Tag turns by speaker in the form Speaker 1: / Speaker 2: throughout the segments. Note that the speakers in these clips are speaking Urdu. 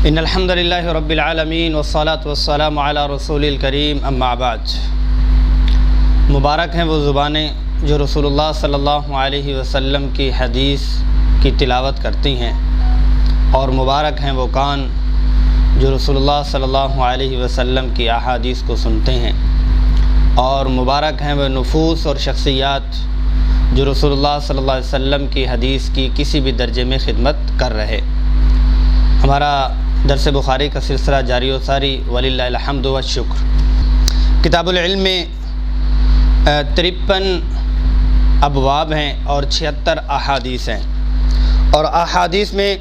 Speaker 1: ان الحمد للہ رب العالمین والصلاة والسلام علی رسول الکریم اما بعد۔ مبارک ہیں وہ زبانیں جو رسول اللہ صلی اللہ علیہ وسلم کی حدیث کی تلاوت کرتی ہیں، اور مبارک ہیں وہ کان جو رسول اللہ صلی اللہ علیہ وسلم کی احادیث کو سنتے ہیں، اور مبارک ہیں وہ نفوس اور شخصیات جو رسول اللہ صلی اللہ علیہ وسلم کی حدیث کی کسی بھی درجے میں خدمت کر رہے۔ ہمارا درس بخاری کا سلسلہ جاری و ساری وللہ الحمد والشکر۔ کتاب العلم میں 53 ابواب ہیں اور 76 احادیث ہیں، اور احادیث میں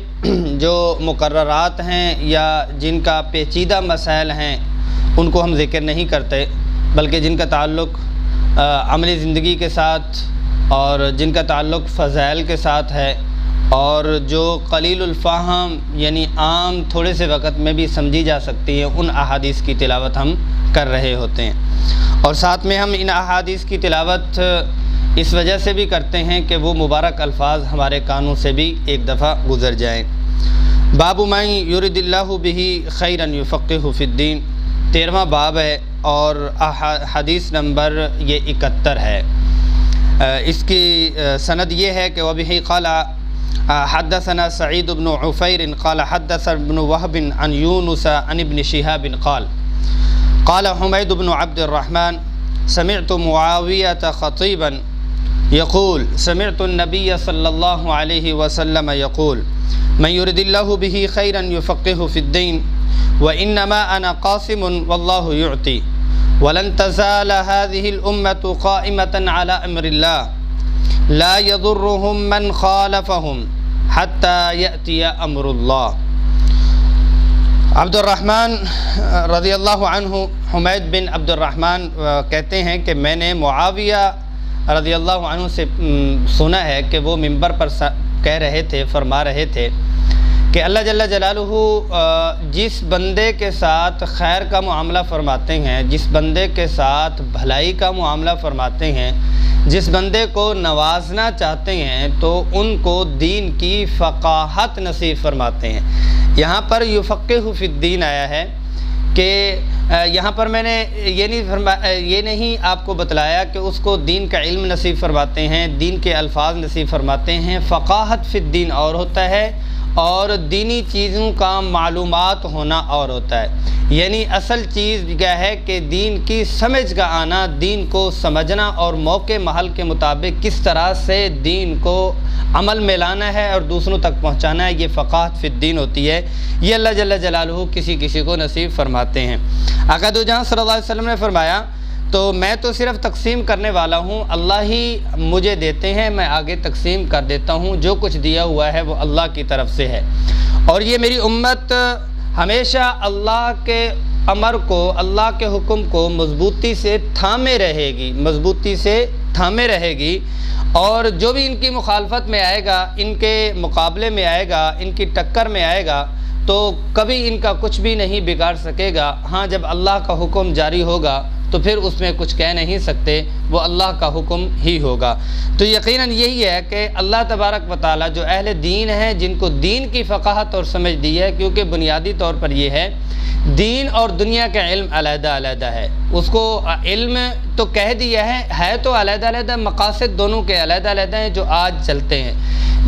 Speaker 1: جو مقررات ہیں یا جن کا پیچیدہ مسائل ہیں ان کو ہم ذکر نہیں کرتے، بلکہ جن کا تعلق عملی زندگی کے ساتھ اور جن کا تعلق فضائل کے ساتھ ہے، اور جو قلیل الفہم یعنی عام تھوڑے سے وقت میں بھی سمجھی جا سکتی ہیں، ان احادیث کی تلاوت ہم کر رہے ہوتے ہیں۔ اور ساتھ میں ہم ان احادیث کی تلاوت اس وجہ سے بھی کرتے ہیں کہ وہ مبارک الفاظ ہمارے کانوں سے بھی ایک دفعہ گزر جائیں۔ باب من یرد اللہ بہ خیرا یفقہہ فی الدین، 13واں باب ہے، اور حدیث نمبر یہ 71 ہے۔ اس کی سند یہ ہے کہ وبہ قال حدثنا سعید بن عفیر قال حدثنا ابن وهب عن یونس عن ابن شہاب قال قال حمید بن عبد الرحمن سمعت معاویة خطیبا يقول سمعت النبي صلی اللہ علیہ وسلم يقول من يرد اللہ به خیرا يفقهه في الدین وإنما أنا قاسم والله يعطي ولن تزال هذه الأمة قائمة على أمر الله لا يضرهم من خالفهم حتى يأتي أمر الله۔ عبد الرحمن رضی اللہ عنہ، حمید بن عبد الرحمن کہتے ہیں کہ میں نے معاویہ رضی اللہ عنہ سے سنا ہے کہ وہ منبر پر کہہ رہے تھے، فرما رہے تھے کہ اللہ جل جلالہ جس بندے کے ساتھ خیر کا معاملہ فرماتے ہیں، جس بندے کے ساتھ بھلائی کا معاملہ فرماتے ہیں، جس بندے کو نوازنا چاہتے ہیں تو ان کو دین کی فقاہت نصیب فرماتے ہیں۔ یہاں پر یفقہ فی الدین آیا ہے کہ یہاں پر میں نے یہ نہیں آپ کو بتلایا کہ اس کو دین کا علم نصیب فرماتے ہیں، دین کے الفاظ نصیب فرماتے ہیں۔ فقاہت فی الدین اور ہوتا ہے، اور دینی چیزوں کا معلومات ہونا اور ہوتا ہے۔ یعنی اصل چیز کیا ہے کہ دین کی سمجھ کا آنا، دین کو سمجھنا، اور موقع محل کے مطابق کس طرح سے دین کو عمل میں لانا ہے اور دوسروں تک پہنچانا ہے، یہ فقاہت فی الدین ہوتی ہے۔ یہ اللہ جل جلالہ کسی کسی کو نصیب فرماتے ہیں۔ آقا دو جہاں صلی اللہ علیہ وسلم نے فرمایا تو میں تو صرف تقسیم کرنے والا ہوں، اللہ ہی مجھے دیتے ہیں، میں آگے تقسیم کر دیتا ہوں، جو کچھ دیا ہوا ہے وہ اللہ کی طرف سے ہے۔ اور یہ میری امت ہمیشہ اللہ کے امر کو، اللہ کے حکم کو مضبوطی سے تھامے رہے گی، مضبوطی سے تھامے رہے گی، اور جو بھی ان کی مخالفت میں آئے گا، ان کے مقابلے میں آئے گا، ان کی ٹکر میں آئے گا، تو کبھی ان کا کچھ بھی نہیں بگاڑ سکے گا۔ ہاں، جب اللہ کا حکم جاری ہوگا تو پھر اس میں کچھ کہہ نہیں سکتے، وہ اللہ کا حکم ہی ہوگا۔ تو یقیناً یہی ہے کہ اللہ تبارک و تعالیٰ جو اہل دین ہیں، جن کو دین کی فقاہت اور سمجھ دی ہے، کیونکہ بنیادی طور پر یہ ہے دین اور دنیا کا علم علیحدہ علیحدہ ہے۔ اس کو علم تو کہہ دیا ہے تو علیحدہ علیحدہ، مقاصد دونوں کے علیحدہ علیحدہ ہیں جو آج چلتے ہیں۔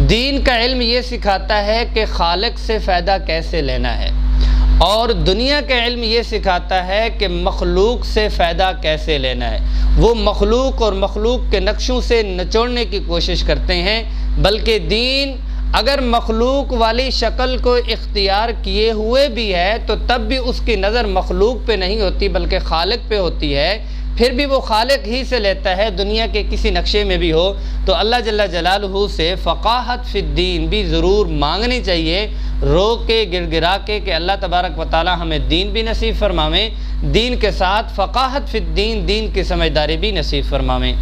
Speaker 1: دین کا علم یہ سکھاتا ہے کہ خالق سے فائدہ کیسے لینا ہے، اور دنیا کا علم یہ سکھاتا ہے کہ مخلوق سے فائدہ کیسے لینا ہے۔ وہ مخلوق اور مخلوق کے نقشوں سے نچوڑنے کی کوشش کرتے ہیں، بلکہ دین اگر مخلوق والی شکل کو اختیار کیے ہوئے بھی ہے تو تب بھی اس کی نظر مخلوق پہ نہیں ہوتی بلکہ خالق پہ ہوتی ہے، پھر بھی وہ خالق ہی سے لیتا ہے، دنیا کے کسی نقشے میں بھی ہو۔ تو اللہ جل جلالہ سے فقاہت فی الدین بھی ضرور مانگنی چاہیے، رو کے گڑ گڑا کے، کہ اللہ تبارک و تعالی ہمیں دین بھی نصیب فرماویں، دین کے ساتھ فقاہت فی الدین، دین کی سمجھداری بھی نصیب فرماویں۔